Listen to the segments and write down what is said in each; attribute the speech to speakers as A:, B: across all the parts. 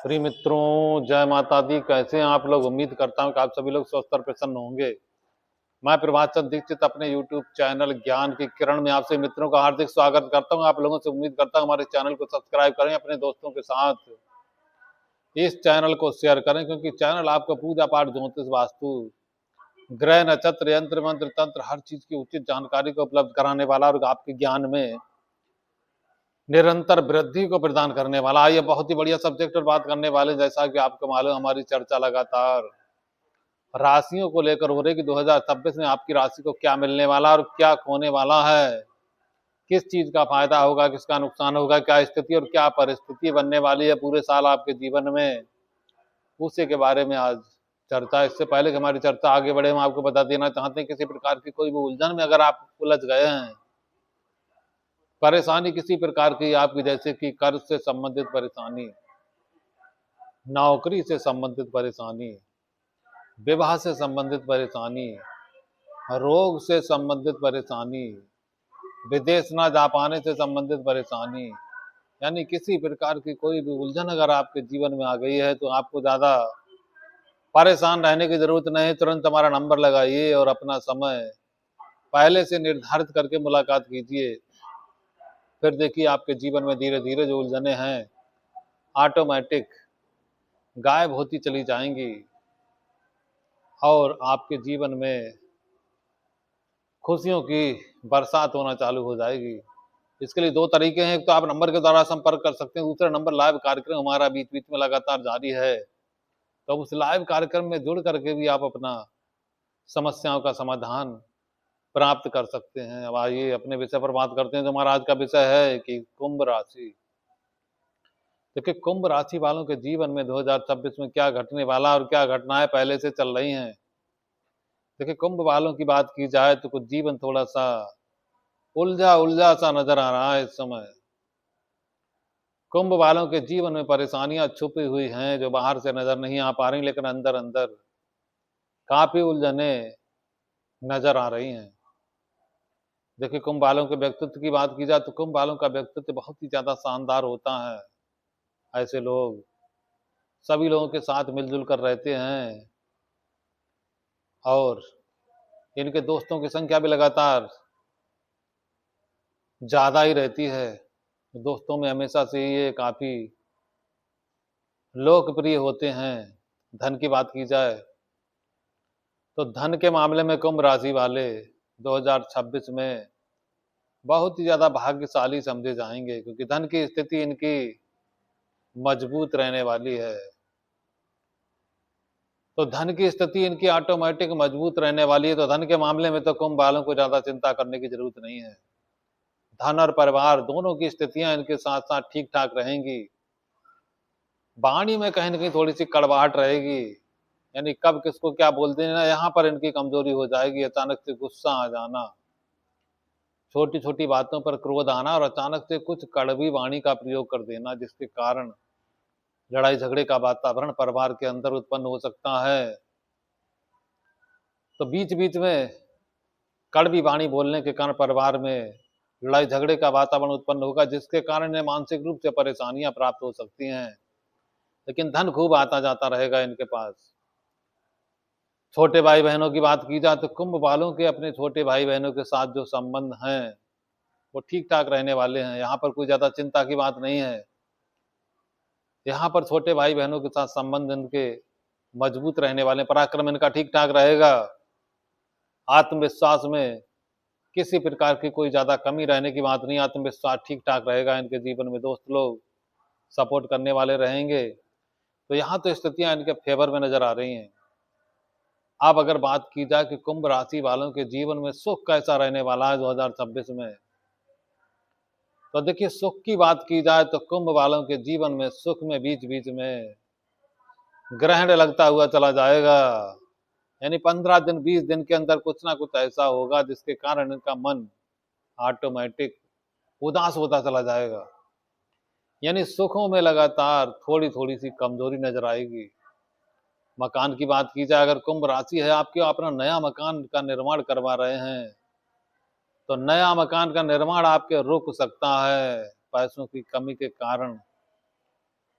A: प्रिय मित्रों, जय माता दी। कैसे हैं आप लोग? उम्मीद करता हूं कि आप सभी लोग स्वस्थ और प्रसन्न होंगे। मैं प्रभात चंद्र दीक्षित अपने YouTube चैनल ज्ञान की किरण में आपसे मित्रों का हार्दिक स्वागत करता हूं। आप लोगों से उम्मीद करता हूं हमारे चैनल को सब्सक्राइब करें, अपने दोस्तों के साथ इस चैनल को शेयर करें, क्योंकि चैनल आपको पूजा पाठ, ज्योतिष, वास्तु, ग्रह, नक्षत्र, यंत्र, मंत्र, तंत्र हर चीज की उचित जानकारी को उपलब्ध कराने वाला और आपके ज्ञान में निरंतर वृद्धि को प्रदान करने वाला। आइए बहुत ही बढ़िया सब्जेक्ट पर बात करने वाले। जैसा कि आपको मालूम, हमारी चर्चा लगातार राशियों को लेकर हो रही कि 2026 में आपकी राशि को क्या मिलने वाला और क्या खोने वाला है, किस चीज का फायदा होगा, किसका नुकसान होगा, क्या स्थिति और क्या परिस्थिति बनने वाली है पूरे साल आपके जीवन में, उसी के बारे में आज चर्चा। इससे पहले कि हमारी चर्चा आगे बढ़े, हम आपको बता देना चाहते हैं किसी प्रकार की कोई भी उलझन में अगर आप उलझ गए हैं, परेशानी किसी प्रकार की आपकी, जैसे कि कर्ज से संबंधित परेशानी, नौकरी से संबंधित परेशानी, विवाह से संबंधित परेशानी, रोग से संबंधित परेशानी, विदेश ना जा पाने से संबंधित परेशानी, यानी किसी प्रकार की कोई भी उलझन अगर आपके जीवन में आ गई है तो आपको ज्यादा परेशान रहने की जरूरत नहीं। तुरंत हमारा नंबर लगाइए और अपना समय पहले से निर्धारित करके मुलाकात कीजिए। फिर देखिए आपके जीवन में धीरे धीरे जो उलझने हैं ऑटोमेटिक गायब होती चली जाएंगी और आपके जीवन में खुशियों की बरसात होना चालू हो जाएगी। इसके लिए दो तरीके हैं। एक तो आप नंबर के द्वारा संपर्क कर सकते हैं, दूसरा नंबर लाइव कार्यक्रम हमारा बीच बीच में लगातार जारी है, तो उस लाइव कार्यक्रम में जुड़ करके भी आप अपना समस्याओं का समाधान प्राप्त कर सकते हैं। अब आइए अपने विषय पर बात करते हैं। जो हमारा आज का विषय है कि कुंभ राशि। देखिए, कुंभ राशि वालों के जीवन में 2026 में क्या घटने वाला और क्या घटनाएं पहले से चल रही हैं। देखिए, कुंभ वालों की बात की जाए तो कुछ जीवन थोड़ा सा उलझा उलझा सा नजर आ रहा है इस समय। कुंभ वालों के जीवन में परेशानियां छुपी हुई हैं जो बाहर से नजर नहीं आ पा रही, लेकिन अंदर अंदर काफी उलझने नजर आ रही हैं। देखिए, कुंभ वालों के व्यक्तित्व की बात की जाए तो कुंभ वालों का व्यक्तित्व बहुत ही ज्यादा शानदार होता है। ऐसे लोग सभी लोगों के साथ मिलजुल कर रहते हैं और इनके दोस्तों की संख्या भी लगातार ज्यादा ही रहती है। दोस्तों में हमेशा से ये काफी लोकप्रिय होते हैं। धन की बात की जाए तो धन के मामले में कुंभ राशि वाले 2026 में बहुत ही ज्यादा भाग्यशाली समझे जाएंगे, क्योंकि धन की स्थिति इनकी मजबूत रहने वाली है। तो धन की स्थिति इनकी ऑटोमेटिक मजबूत रहने वाली है, तो धन के मामले में तो कुंभ वालों को ज्यादा चिंता करने की जरूरत नहीं है। धन और परिवार दोनों की स्थितियां इनके साथ साथ ठीक ठाक रहेंगी। वाणी में कहीं ना कहीं थोड़ी सी कड़वाहट रहेगी, यानी कब किसको क्या बोल देना, यहाँ पर इनकी कमजोरी हो जाएगी। अचानक से गुस्सा आ जाना, छोटी छोटी बातों पर क्रोध आना और अचानक से कुछ कड़वी वाणी का प्रयोग कर देना, जिसके कारण लड़ाई झगड़े का वातावरण परिवार के अंदर उत्पन्न हो सकता है। तो बीच बीच में कड़वी वाणी बोलने के कारण परिवार में लड़ाई झगड़े का वातावरण उत्पन्न होगा, जिसके कारण इन्हें मानसिक रूप से परेशानियां प्राप्त हो सकती हैं। लेकिन धन खूब आता जाता रहेगा इनके पास। छोटे भाई बहनों की बात की जाए तो कुंभ वालों के अपने छोटे भाई बहनों के साथ जो संबंध हैं वो ठीक ठाक रहने वाले हैं। यहाँ पर कोई ज्यादा चिंता की बात नहीं है। यहाँ पर छोटे भाई बहनों के साथ संबंध इनके मजबूत रहने वाले, पराक्रम इनका ठीक ठाक रहेगा। आत्मविश्वास में किसी प्रकार की कोई ज्यादा कमी रहने की बात नहीं, आत्मविश्वास ठीक ठाक रहेगा इनके जीवन में। दोस्त लोग सपोर्ट करने वाले रहेंगे। तो यहाँ तो स्थितियां इनके फेवर में नजर आ रही हैं। अब अगर बात की जाए कि कुंभ राशि वालों के जीवन में सुख कैसा रहने वाला है 2026 में, तो देखिए, सुख की बात की जाए तो कुंभ वालों के जीवन में सुख में बीच बीच में ग्रहण लगता हुआ चला जाएगा। यानी 15 दिन 20 दिन के अंदर कुछ ना कुछ ऐसा होगा जिसके कारण इनका मन ऑटोमेटिक उदास होता चला जाएगा। यानी सुखों में लगातार थोड़ी थोड़ी सी कमजोरी नजर आएगी। मकान की बात की जाए, अगर कुंभ राशि है आपके, अपना नया मकान का निर्माण करवा रहे हैं, तो नया मकान का निर्माण आपके रुक सकता है पैसों की कमी के कारण।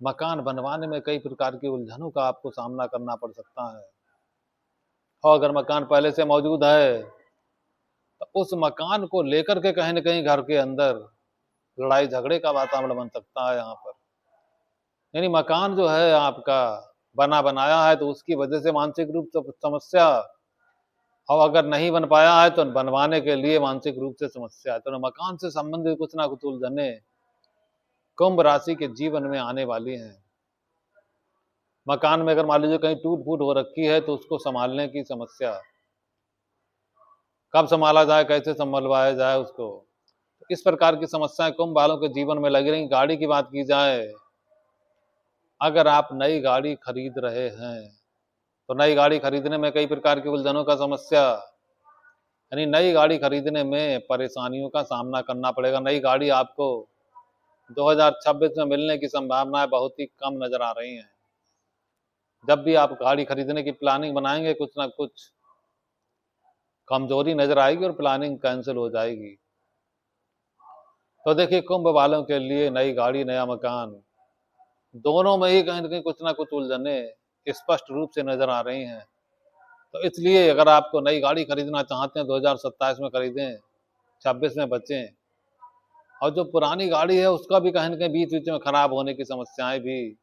A: मकान बनवाने में कई प्रकार की उलझनों का आपको सामना करना पड़ सकता है। और अगर मकान पहले से मौजूद है तो उस मकान को लेकर के कहीं न कहीं घर के अंदर लड़ाई झगड़े का वातावरण बन सकता है यहाँ पर। यानी मकान जो है आपका बना बनाया है तो उसकी वजह से मानसिक रूप से समस्या, और अगर नहीं बन पाया है तो बनवाने के लिए मानसिक रूप से समस्या है। तो मकान से संबंधित कुछ ना कुछ उलझने कुंभ राशि के जीवन में आने वाली हैं। मकान में अगर मान लीजिए कहीं टूट फूट हो रखी है तो उसको संभालने की समस्या, कब संभाला जाए, कैसे संभलवाया जाए उसको, इस प्रकार की समस्याएं कुंभ वालों के जीवन में लगी रही। गाड़ी की बात की जाए, अगर आप नई गाड़ी खरीद रहे हैं तो नई गाड़ी खरीदने में कई प्रकार की उलझनों का समस्या, यानी नई गाड़ी खरीदने में परेशानियों का सामना करना पड़ेगा। नई गाड़ी आपको 2026 में मिलने की संभावनाएं बहुत ही कम नजर आ रही हैं। जब भी आप गाड़ी खरीदने की प्लानिंग बनाएंगे कुछ ना कुछ कमजोरी नजर आएगी और प्लानिंग कैंसिल हो जाएगी। तो देखिए, कुंभ वालों के लिए नई गाड़ी नया मकान दोनों में ही कहीं न कहीं कुछ ना कुछ उलझने स्पष्ट रूप से नजर आ रही हैं। तो इसलिए अगर आपको नई गाड़ी खरीदना चाहते हैं 2027 में खरीदें, 26 में बचें। और जो पुरानी गाड़ी है उसका भी कहीं न कहीं बीच बीच में खराब होने की समस्याएं भी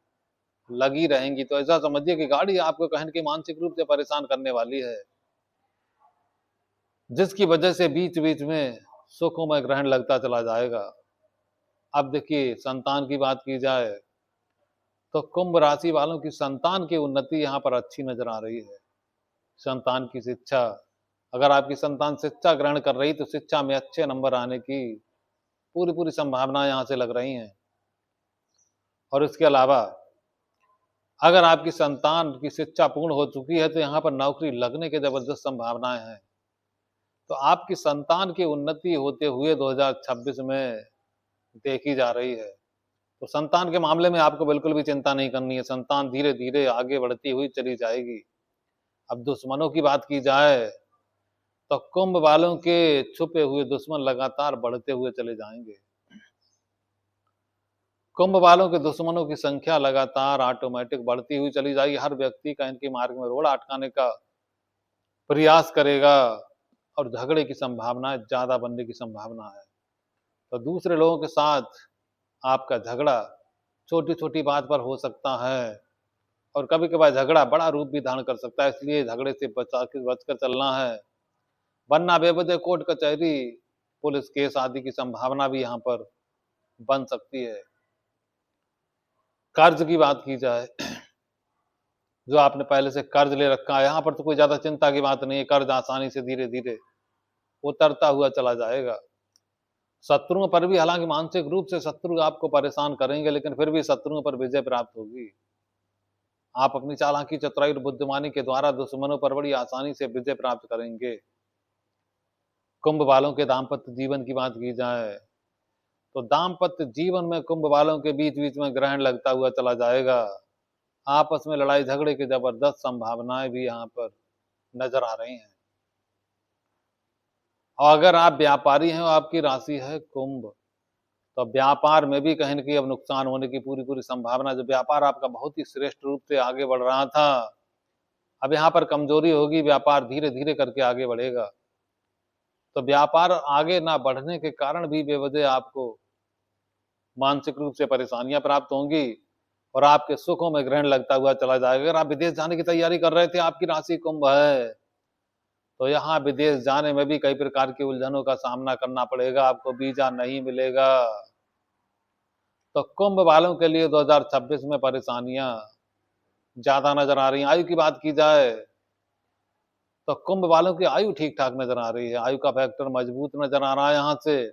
A: लगी रहेंगी। तो ऐसा समझिए कि गाड़ी आपको कहीं न कहीं मानसिक रूप से परेशान करने वाली है, जिसकी वजह से बीच बीच में सुखों में ग्रहण लगता चला जाएगा। अब देखिए, संतान की बात की जाए तो कुंभ राशि वालों की संतान की उन्नति यहाँ पर अच्छी नजर आ रही है। संतान की शिक्षा, अगर आपकी संतान शिक्षा ग्रहण कर रही तो शिक्षा में अच्छे नंबर आने की पूरी पूरी संभावनाएं यहाँ से लग रही हैं। और इसके अलावा अगर आपकी संतान की शिक्षा पूर्ण हो चुकी है तो यहाँ पर नौकरी लगने की जबरदस्त संभावनाएं हैं। तो आपकी संतान की उन्नति होते हुए 2026 में देखी जा रही है। तो संतान के मामले में आपको बिल्कुल भी चिंता नहीं करनी है, संतान धीरे धीरे आगे बढ़ती हुई चली जाएगी। अब दुश्मनों की बात की जाए तो कुंभ वालों के छुपे हुए दुश्मन लगातार बढ़ते हुए चले जाएंगे। कुंभ वालों के दुश्मनों की संख्या लगातार ऑटोमेटिक बढ़ती हुई चली जाएगी। हर व्यक्ति का इनके मार्ग में रोड़ा अटकाने का प्रयास करेगा और झगड़े की संभावना ज्यादा बनने की संभावना है। तो दूसरे लोगों के साथ आपका झगड़ा छोटी छोटी बात पर हो सकता है और कभी कभार झगड़ा बड़ा रूप भी धारण कर सकता है। इसलिए झगड़े से बचकर चलना है, वरना बेवजह कोर्ट कचहरी पुलिस केस आदि की संभावना भी यहाँ पर बन सकती है। कर्ज की बात की जाए, जो आपने पहले से कर्ज ले रखा है यहाँ पर तो कोई ज्यादा चिंता की बात नहीं है। कर्ज आसानी से धीरे धीरे उतरता हुआ चला जाएगा। शत्रुओं पर भी, हालांकि मानसिक रूप से शत्रु आपको परेशान करेंगे, लेकिन फिर भी शत्रुओं पर विजय प्राप्त होगी। आप अपनी चालाकी, चतुराई और बुद्धिमानी के द्वारा दुश्मनों पर बड़ी आसानी से विजय प्राप्त करेंगे। कुंभ वालों के दाम्पत्य जीवन की बात की जाए तो दाम्पत्य जीवन में कुंभ वालों के बीच बीच में ग्रहण लगता हुआ चला जाएगा। आपस में लड़ाई झगड़े की जबरदस्त संभावनाएं भी यहाँ पर नजर आ रही हैं। और अगर आप व्यापारी हैं और आपकी राशि है कुंभ, तो व्यापार में भी कहीं न कहीं अब नुकसान होने की पूरी पूरी संभावना। जो व्यापार आपका बहुत ही श्रेष्ठ रूप से आगे बढ़ रहा था, अब यहाँ पर कमजोरी होगी, व्यापार धीरे धीरे करके आगे बढ़ेगा। तो व्यापार आगे ना बढ़ने के कारण भी बेवजह आपको मानसिक रूप से परेशानियां प्राप्त होंगी और आपके सुखों में ग्रहण लगता हुआ चला जाएगा। अगर आप विदेश जाने की तैयारी कर रहे थे, आपकी राशि कुंभ है, तो यहाँ विदेश जाने में भी कई प्रकार की उलझनों का सामना करना पड़ेगा, आपको वीजा नहीं मिलेगा। तो कुंभ वालों के लिए 2026 में परेशानियां ज्यादा नजर आ रही हैं। आयु की बात की जाए तो कुंभ वालों की आयु ठीक ठाक नजर आ रही है, आयु का फैक्टर मजबूत नजर आ रहा है यहाँ से।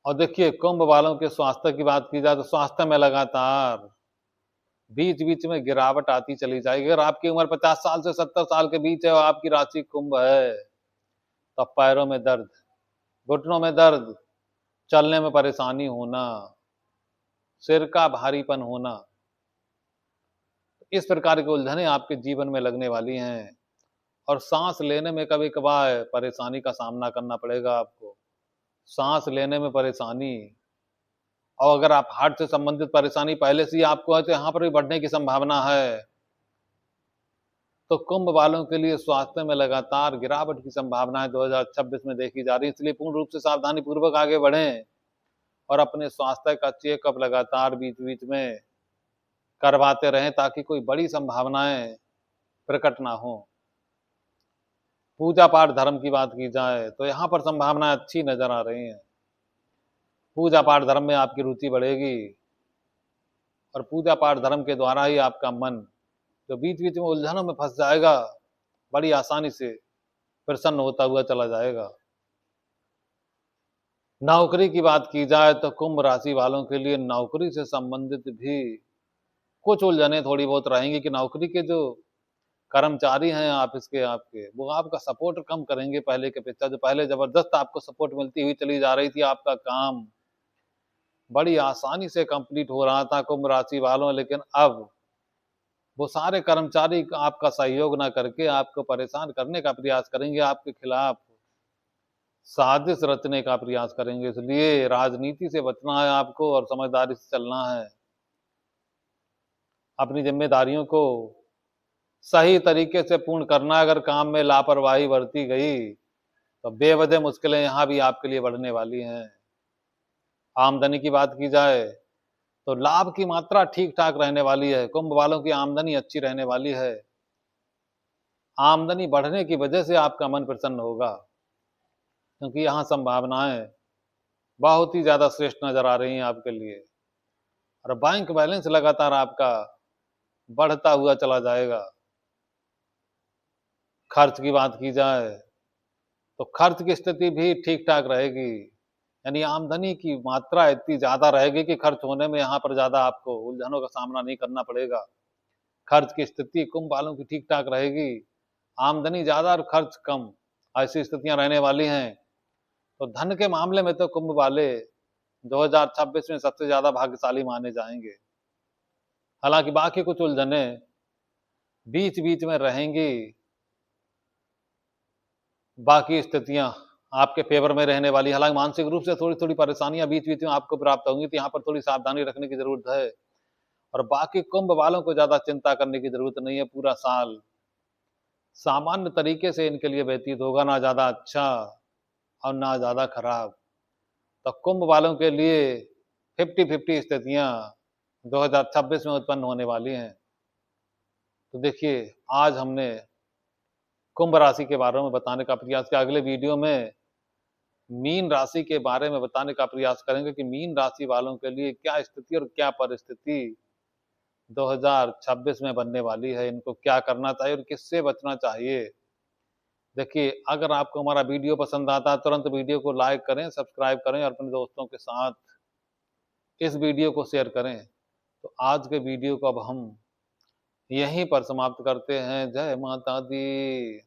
A: और देखिए, कुंभ वालों के स्वास्थ्य की बात की जाए तो स्वास्थ्य में लगातार बीच बीच में गिरावट आती चली जाएगी। अगर आपकी उम्र 50 साल से 70 साल के बीच है और आपकी राशि कुंभ है, तो पैरों में दर्द, घुटनों में दर्द, चलने में परेशानी होना, सिर का भारीपन होना, इस प्रकार की उलझनें आपके जीवन में लगने वाली हैं। और सांस लेने में कभी कभार परेशानी का सामना करना पड़ेगा आपको, सांस लेने में परेशानी और अगर आप हार्ट से संबंधित परेशानी पहले से ही आपको है तो यहाँ पर भी बढ़ने की संभावना है। तो कुंभ वालों के लिए स्वास्थ्य में लगातार गिरावट की संभावनाएं 2026 में देखी जा रही है, इसलिए पूर्ण रूप से सावधानी पूर्वक आगे बढ़ें और अपने स्वास्थ्य का चेकअप लगातार बीच बीच में करवाते रहें ताकि कोई बड़ी संभावनाएं प्रकट ना हो। पूजा पाठ धर्म की बात की जाए तो यहाँ पर संभावनाएं अच्छी नजर आ रही हैं। पूजा पाठ धर्म में आपकी रुचि बढ़ेगी और पूजा पाठ धर्म के द्वारा ही आपका मन जो बीच बीच में उलझनों में फंस जाएगा, बड़ी आसानी से प्रसन्न होता हुआ चला जाएगा। नौकरी की बात की जाए तो कुंभ राशि वालों के लिए नौकरी से संबंधित भी कुछ उलझने थोड़ी बहुत रहेंगी कि नौकरी के जो कर्मचारी हैं ऑफिस के आपके, वो आपका सपोर्ट कम करेंगे पहले के अपेक्षा। जो पहले जबरदस्त आपको सपोर्ट मिलती हुई चली जा रही थी, आपका काम बड़ी आसानी से कंप्लीट हो रहा था कुंभ राशि वालों, लेकिन अब वो सारे कर्मचारी आपका सहयोग ना करके आपको परेशान करने का प्रयास करेंगे, आपके खिलाफ साजिश रचने का प्रयास करेंगे। इसलिए राजनीति से बचना है आपको और समझदारी से चलना है। अपनी जिम्मेदारियों को सही तरीके से पूर्ण करना है। अगर काम में लापरवाही बरती गई तो बेवजह मुश्किलें यहाँ भी आपके लिए बढ़ने वाली हैं। आमदनी की बात की जाए तो लाभ की मात्रा ठीक ठाक रहने वाली है। कुंभ वालों की आमदनी अच्छी रहने वाली है। आमदनी बढ़ने की वजह से आपका मन प्रसन्न होगा क्योंकि यहाँ संभावनाएं बहुत ही ज्यादा श्रेष्ठ नजर आ रही हैं आपके लिए और बैंक बैलेंस लगातार आपका बढ़ता हुआ चला जाएगा। खर्च की बात की जाए तो खर्च की स्थिति भी ठीक ठाक रहेगी, यानी आमदनी की मात्रा इतनी ज्यादा रहेगी कि खर्च होने में यहाँ पर ज्यादा आपको उलझनों का सामना नहीं करना पड़ेगा। खर्च की स्थिति कुंभ वालों की ठीक ठाक रहेगी, आमदनी ज्यादा और खर्च कम, ऐसी स्थितियां रहने वाली हैं। तो धन के मामले में तो कुंभ वाले 2026 में सबसे ज्यादा भाग्यशाली माने जाएंगे। हालांकि बाकी कुछ उलझने बीच बीच में रहेंगी, बाकी स्थितियां आपके फेवर में रहने वाली। हालांकि मानसिक रूप से थोड़ी थोड़ी परेशानियां बीच बीच में आपको प्राप्त होंगी, तो यहाँ पर थोड़ी सावधानी रखने की जरूरत है। और बाकी कुंभ वालों को ज्यादा चिंता करने की जरूरत नहीं है। पूरा साल सामान्य तरीके से इनके लिए व्यतीत होगा, ना ज्यादा अच्छा और ना ज्यादा खराब। तो कुंभ वालों के लिए 50-50 स्थितियां 2026 में उत्पन्न होने वाली हैं। तो देखिए, आज हमने कुंभ राशि के बारे में बताने का प्रयास किया। अगले वीडियो में मीन राशि के बारे में बताने का प्रयास करेंगे कि मीन राशि वालों के लिए क्या स्थिति और क्या परिस्थिति 2026 में बनने वाली है, इनको क्या करना चाहिए और किससे बचना चाहिए। देखिए, अगर आपको हमारा वीडियो पसंद आता है तुरंत वीडियो को लाइक करें, सब्सक्राइब करें और अपने दोस्तों के साथ इस वीडियो को शेयर करें। तो आज के वीडियो को अब हम यहीं पर समाप्त करते हैं। जय माता दी।